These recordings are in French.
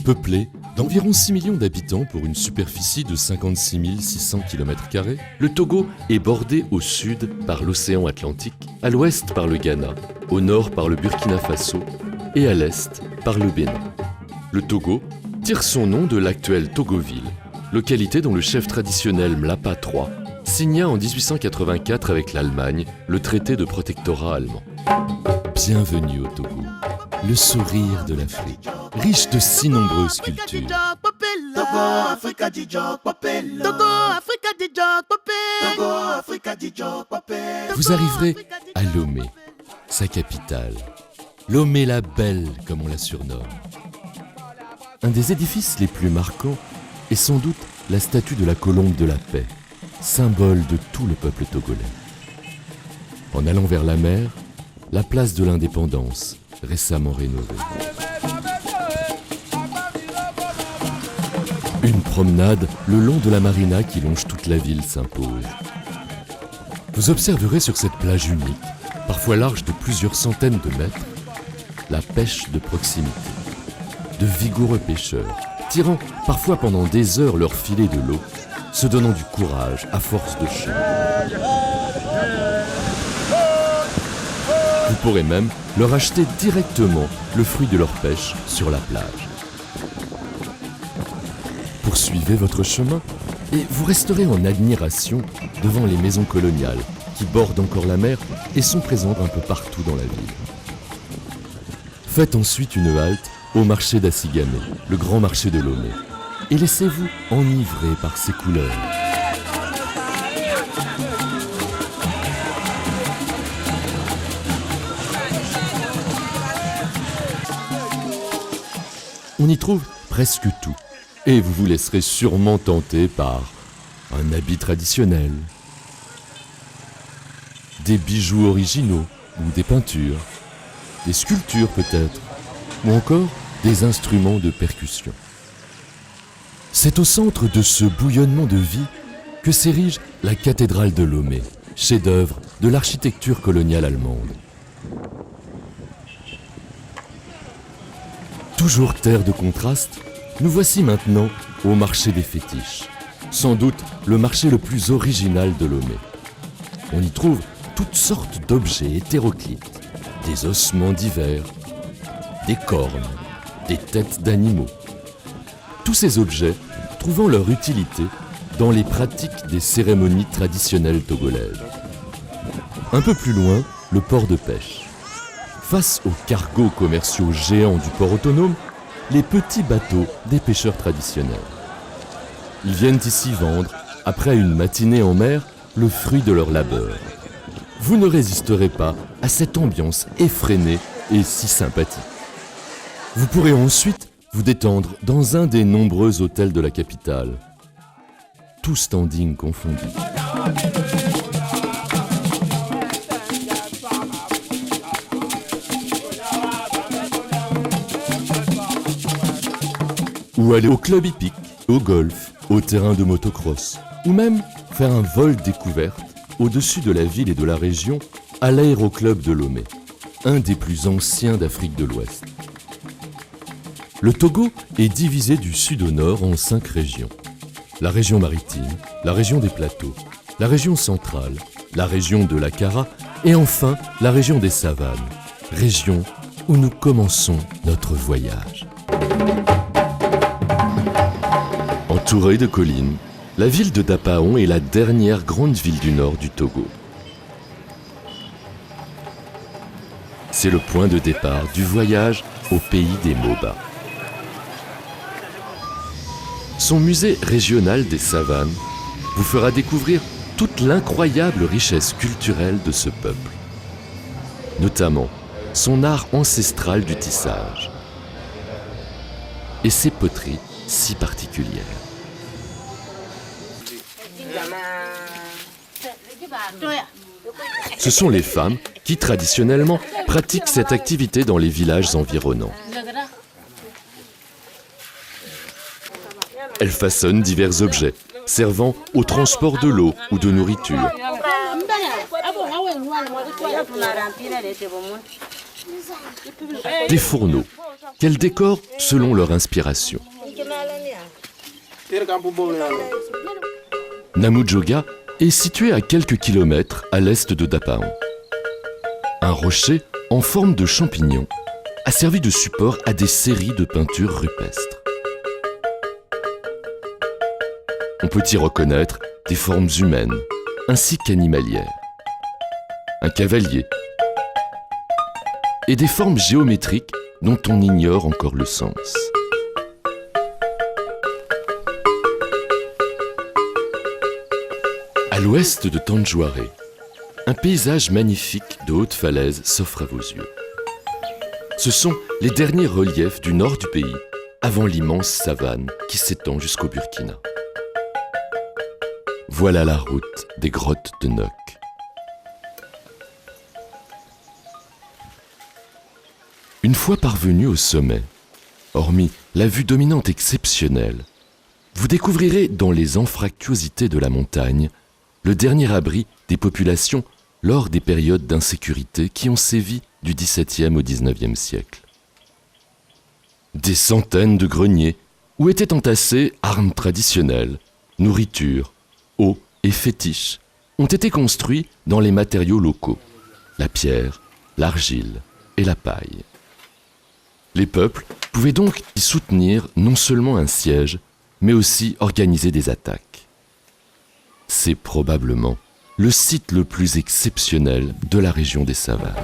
Peuplé d'environ 6 millions d'habitants pour une superficie de 56 600 km², le Togo est bordé au sud par l'océan Atlantique, à l'ouest par le Ghana, au nord par le Burkina Faso et à l'est par le Bénin. Le Togo tire son nom de l'actuelle Togoville, localité dont le chef traditionnel Mlapa III signa en 1884 avec l'Allemagne le traité de protectorat allemand. Bienvenue au Togo, le sourire de l'Afrique, riche de si nombreuses cultures. Vous arriverez à Lomé, sa capitale. Lomé la Belle, comme on la surnomme. Un des édifices les plus marquants est sans doute la statue de la colombe de la paix, symbole de tout le peuple togolais. En allant vers la mer, la place de l'Indépendance, récemment rénovée. Une promenade le long de la marina qui longe toute la ville s'impose. Vous observerez sur cette plage unique, parfois large de plusieurs centaines de mètres, la pêche de proximité. De vigoureux pêcheurs, tirant parfois pendant des heures leur filet de l'eau, se donnant du courage à force de chant. Vous pourrez même leur acheter directement le fruit de leur pêche sur la plage. Poursuivez votre chemin et vous resterez en admiration devant les maisons coloniales qui bordent encore la mer et sont présentes un peu partout dans la ville. Faites ensuite une halte au marché d'Assigame, le grand marché de Lomé, et laissez-vous enivrer par ses couleurs. On y trouve presque tout, et vous vous laisserez sûrement tenter par un habit traditionnel, des bijoux originaux ou des peintures, des sculptures peut-être, ou encore des instruments de percussion. C'est au centre de ce bouillonnement de vie que s'érige la cathédrale de Lomé, chef-d'œuvre de l'architecture coloniale allemande. Toujours terre de contraste, nous voici maintenant au marché des fétiches, sans doute le marché le plus original de Lomé. On y trouve toutes sortes d'objets hétéroclites, des ossements divers, des cornes, des têtes d'animaux. Tous ces objets trouvant leur utilité dans les pratiques des cérémonies traditionnelles togolaises. Un peu plus loin, le port de pêche. Face aux cargos commerciaux géants du port autonome, les petits bateaux des pêcheurs traditionnels. Ils viennent ici vendre, après une matinée en mer, le fruit de leur labeur. Vous ne résisterez pas à cette ambiance effrénée et si sympathique. Vous pourrez ensuite vous détendre dans un des nombreux hôtels de la capitale, tout standing confondu. Ou aller au club hippique, au golf, au terrain de motocross, ou même faire un vol découverte au-dessus de la ville et de la région à l'aéroclub de Lomé, un des plus anciens d'Afrique de l'Ouest. Le Togo est divisé du sud au nord en 5 régions. La région maritime, la région des plateaux, la région centrale, la région de la Kara et enfin la région des savanes, région où nous commençons notre voyage. Entourée de collines, la ville de Dapaon est la dernière grande ville du nord du Togo. C'est le point de départ du voyage au pays des Moba. Son musée régional des savanes vous fera découvrir toute l'incroyable richesse culturelle de ce peuple, notamment son art ancestral du tissage et ses poteries si particulières. Ce sont les femmes qui, traditionnellement, pratiquent cette activité dans les villages environnants. Elles façonnent divers objets, servant au transport de l'eau ou de nourriture. Des fourneaux, qu'elles décorent selon leur inspiration. Namudjoga est situé à quelques kilomètres à l'est de Dapaon. Un rocher en forme de champignon a servi de support à des séries de peintures rupestres. On peut y reconnaître des formes humaines ainsi qu'animalières, un cavalier et des formes géométriques dont on ignore encore le sens. À l'ouest de Tanjoaré, un paysage magnifique de hautes falaises s'offre à vos yeux. Ce sont les derniers reliefs du nord du pays, avant l'immense savane qui s'étend jusqu'au Burkina. Voilà la route des grottes de Nok. Une fois parvenu au sommet, hormis la vue dominante exceptionnelle, vous découvrirez dans les anfractuosités de la montagne le dernier abri des populations lors des périodes d'insécurité qui ont sévi du XVIIe au XIXe siècle. Des centaines de greniers où étaient entassées armes traditionnelles, nourriture, eau et fétiches ont été construits dans les matériaux locaux, la pierre, l'argile et la paille. Les peuples pouvaient donc y soutenir non seulement un siège, mais aussi organiser des attaques. C'est probablement le site le plus exceptionnel de la région des savanes.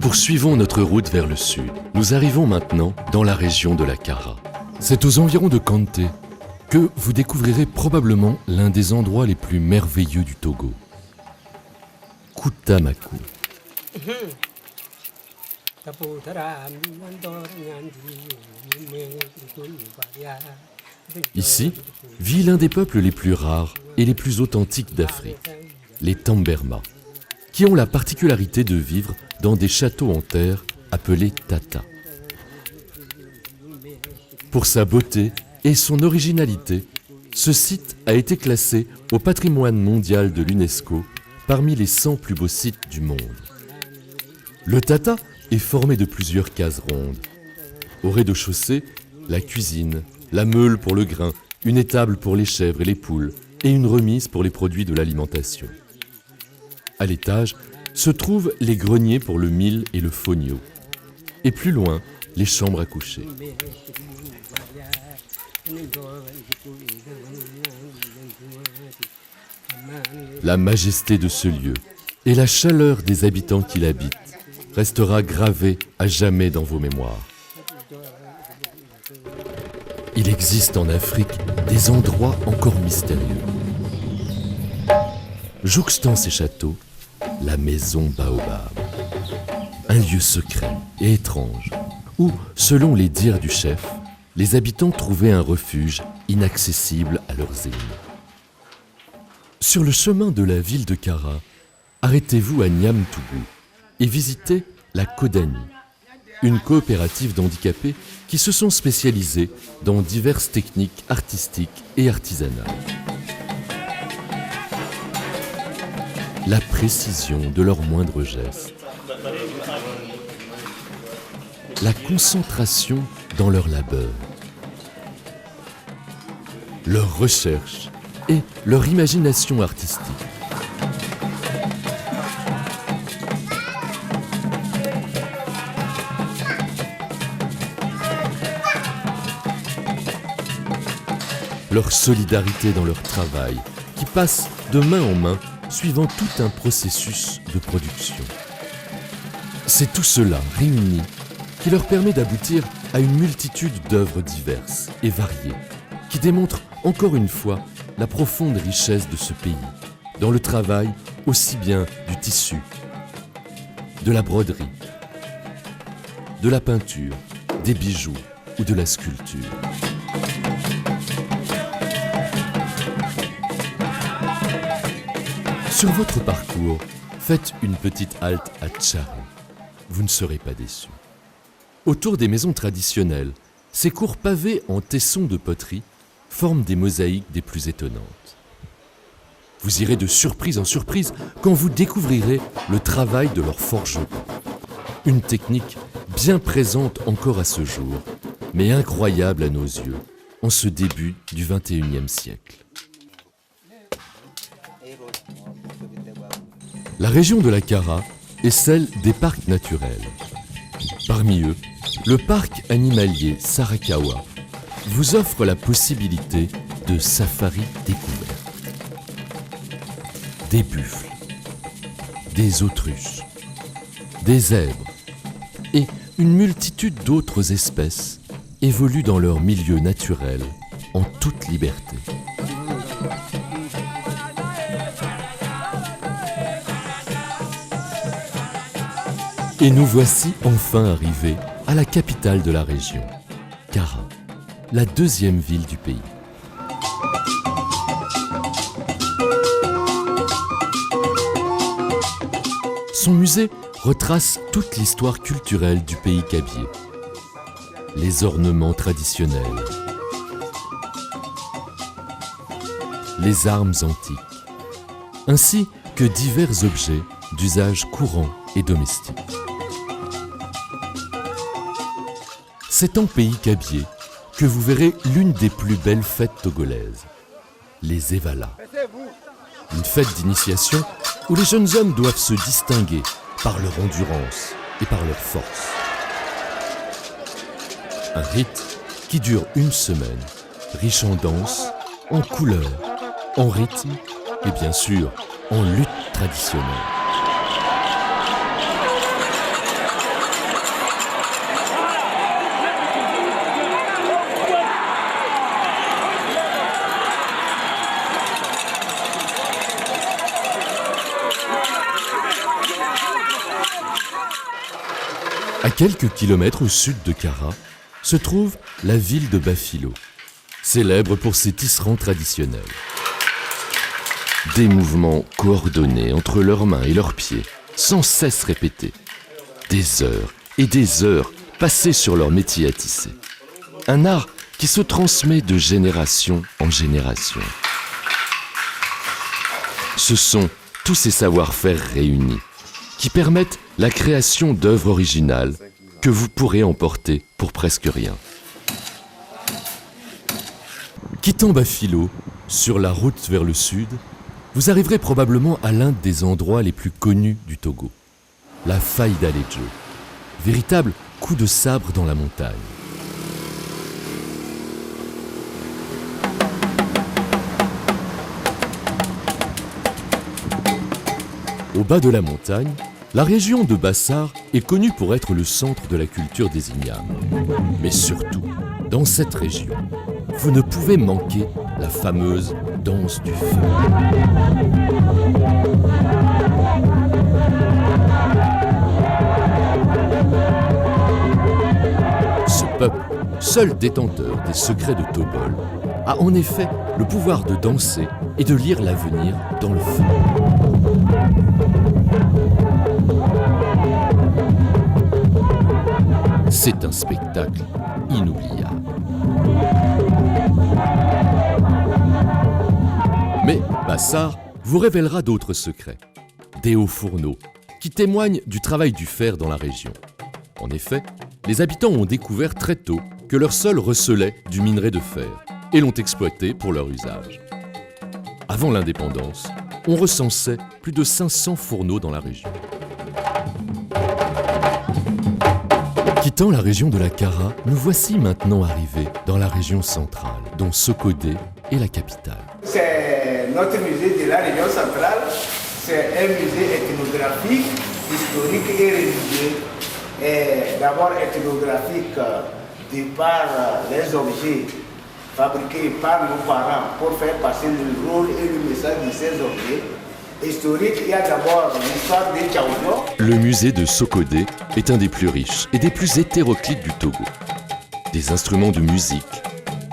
Poursuivons notre route vers le sud. Nous arrivons maintenant dans la région de la Kara. C'est aux environs de Kanté que vous découvrirez probablement l'un des endroits les plus merveilleux du Togo. Koutamakou. Ici vit l'un des peuples les plus rares et les plus authentiques d'Afrique, les Tamberma, qui ont la particularité de vivre dans des châteaux en terre appelés tata. Pour sa beauté et son originalité, ce site a été classé au patrimoine mondial de l'UNESCO parmi les 100 plus beaux sites du monde. Le tata est formé de plusieurs cases rondes. Au rez-de-chaussée, la cuisine, la meule pour le grain, une étable pour les chèvres et les poules et une remise pour les produits de l'alimentation. À l'étage se trouvent les greniers pour le mil et le fonio. Et plus loin, les chambres à coucher. La majesté de ce lieu et la chaleur des habitants qui l'habitent restera gravée à jamais dans vos mémoires. Il existe en Afrique des endroits encore mystérieux. Jouxtant ces châteaux, la maison Baobab, un lieu secret et étrange où, selon les dires du chef, les habitants trouvaient un refuge inaccessible à leurs ennemis. Sur le chemin de la ville de Kara, arrêtez-vous à Niamtougou et visitez la Kodani, une coopérative d'handicapés qui se sont spécialisés dans diverses techniques artistiques et artisanales. La précision de leurs moindres gestes, la concentration dans leur labeur, leur recherche et leur imagination artistique. Leur solidarité dans leur travail, qui passe de main en main, suivant tout un processus de production. C'est tout cela réuni qui leur permet d'aboutir à une multitude d'œuvres diverses et variées, qui démontrent encore une fois la profonde richesse de ce pays, dans le travail aussi bien du tissu, de la broderie, de la peinture, des bijoux ou de la sculpture. Sur votre parcours, faites une petite halte à Tchare. Vous ne serez pas déçus. Autour des maisons traditionnelles, ces cours pavés en tessons de poterie forment des mosaïques des plus étonnantes. Vous irez de surprise en surprise quand vous découvrirez le travail de leurs forgerons. Une technique bien présente encore à ce jour, mais incroyable à nos yeux, en ce début du XXIe siècle. La région de la Kara est celle des parcs naturels. Parmi eux, le parc animalier Sarakawa vous offre la possibilité de safari découvert. Des buffles, des autruches, des zèbres et une multitude d'autres espèces évoluent dans leur milieu naturel en toute liberté. Et nous voici enfin arrivés à la capitale de la région, Kara, la deuxième ville du pays. Son musée retrace toute l'histoire culturelle du pays kabyé. Les ornements traditionnels, les armes antiques, ainsi que divers objets d'usage courant et domestique. C'est en pays kabyé que vous verrez l'une des plus belles fêtes togolaises, les Evala. Une fête d'initiation où les jeunes hommes doivent se distinguer par leur endurance et par leur force. Un rite qui dure une semaine, riche en danse, en couleurs, en rythme et bien sûr en lutte traditionnelle. À quelques kilomètres au sud de Kara se trouve la ville de Bafilo, célèbre pour ses tisserands traditionnels. Des mouvements coordonnés entre leurs mains et leurs pieds, sans cesse répétés. Des heures et des heures passées sur leur métier à tisser. Un art qui se transmet de génération en génération. Ce sont tous ces savoir-faire réunis qui permettent la création d'œuvres originales que vous pourrez emporter pour presque rien. Quittant Bafilo, sur la route vers le sud, vous arriverez probablement à l'un des endroits les plus connus du Togo, la faille d'Alejo, véritable coup de sabre dans la montagne. Au bas de la montagne, la région de Bassar est connue pour être le centre de la culture des Ignames. Mais surtout, dans cette région, vous ne pouvez manquer la fameuse danse du feu. Ce peuple, seul détenteur des secrets de Tobol, a en effet le pouvoir de danser et de lire l'avenir dans le feu. C'est un spectacle inoubliable. Mais Bassar vous révélera d'autres secrets, des hauts fourneaux, qui témoignent du travail du fer dans la région. En effet, les habitants ont découvert très tôt que leur sol recelait du minerai de fer et l'ont exploité pour leur usage. Avant l'indépendance, on recensait plus de 500 fourneaux dans la région. Quittant la région de la Kara, nous voici maintenant arrivés dans la région centrale, dont Sokodé est la capitale. C'est notre musée de la région centrale. C'est un musée ethnographique, historique et religieux. Et d'abord ethnographique de par les objets fabriqués par nos parents pour faire passer le rôle et le message de ces objets. Historique, il y a d'abord l'histoire des Tchaouzo. Le musée de Sokodé est un des plus riches et des plus hétéroclites du Togo. Des instruments de musique,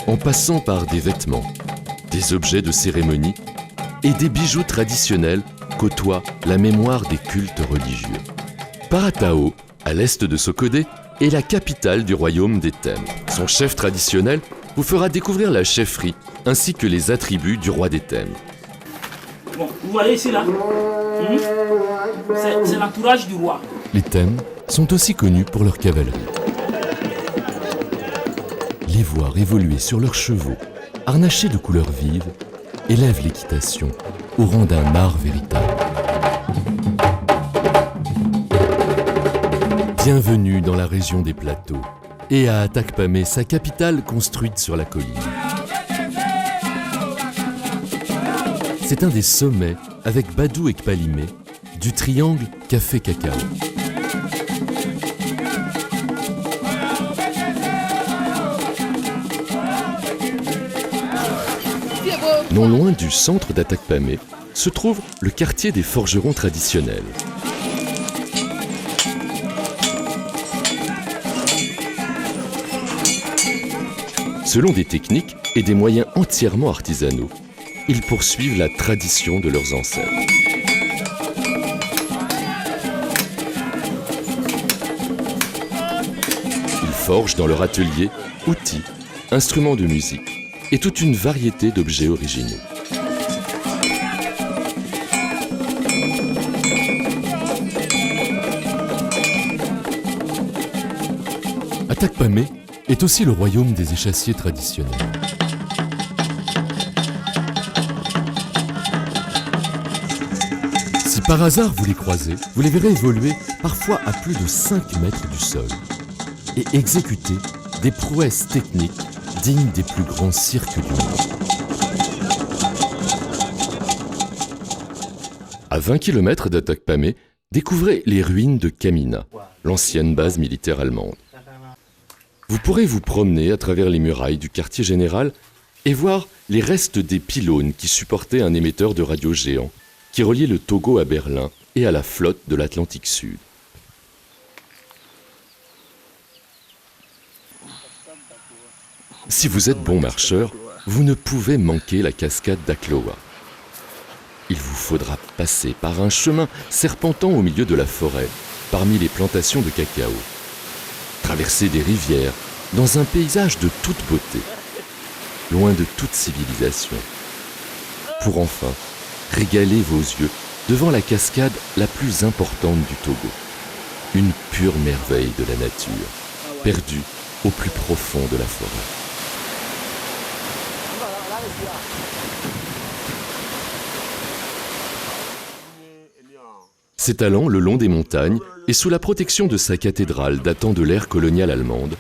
en passant par des vêtements, des objets de cérémonie et des bijoux traditionnels côtoient la mémoire des cultes religieux. Paratao, à l'est de Sokodé, est la capitale du royaume des Thèmes. Son chef traditionnel vous fera découvrir la chefferie ainsi que les attributs du roi des Thèmes. Bon, vous voyez ici là, c'est l'entourage du roi. Les thèmes sont aussi connus pour leur cavalerie. Les voir évoluer sur leurs chevaux, harnachés de couleurs vives, élèvent l'équitation au rang d'un art véritable. Bienvenue dans la région des plateaux et à Atakpamé, sa capitale construite sur la colline. C'est un des sommets, avec Badou et Kpalimé, du triangle café-cacao. Non loin du centre d'Atakpamé se trouve le quartier des forgerons traditionnels. Selon des techniques et des moyens entièrement artisanaux, ils poursuivent la tradition de leurs ancêtres. Ils forgent dans leur atelier outils, instruments de musique et toute une variété d'objets originaux. Atakpamé est aussi le royaume des échassiers traditionnels. Si par hasard vous les croisez, vous les verrez évoluer parfois à plus de 5 mètres du sol et exécuter des prouesses techniques dignes des plus grands cirques du monde. À 20 km d'Atakpamé, découvrez les ruines de Kamina, l'ancienne base militaire allemande. Vous pourrez vous promener à travers les murailles du quartier général et voir les restes des pylônes qui supportaient un émetteur de radio géant qui reliait le Togo à Berlin et à la flotte de l'Atlantique Sud. Si vous êtes bon marcheur, vous ne pouvez manquer la cascade d'Akloa. Il vous faudra passer par un chemin serpentant au milieu de la forêt, parmi les plantations de cacao. Traverser des rivières dans un paysage de toute beauté, loin de toute civilisation, pour enfin régaler vos yeux devant la cascade la plus importante du Togo, une pure merveille de la nature, perdue au plus profond de la forêt. S'étalant le long des montagnes et sous la protection de sa cathédrale datant de l'ère coloniale allemande,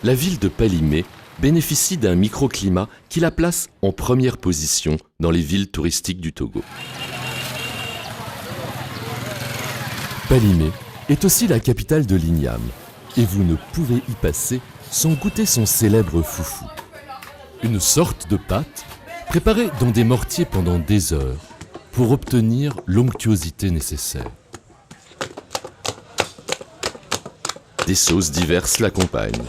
la ville de Palimé bénéficie d'un microclimat qui la place en première position dans les villes touristiques du Togo. Palimé est aussi la capitale de l'Igname et vous ne pouvez y passer sans goûter son célèbre foufou. Une sorte de pâte préparée dans des mortiers pendant des heures pour obtenir l'onctuosité nécessaire. Des sauces diverses l'accompagnent.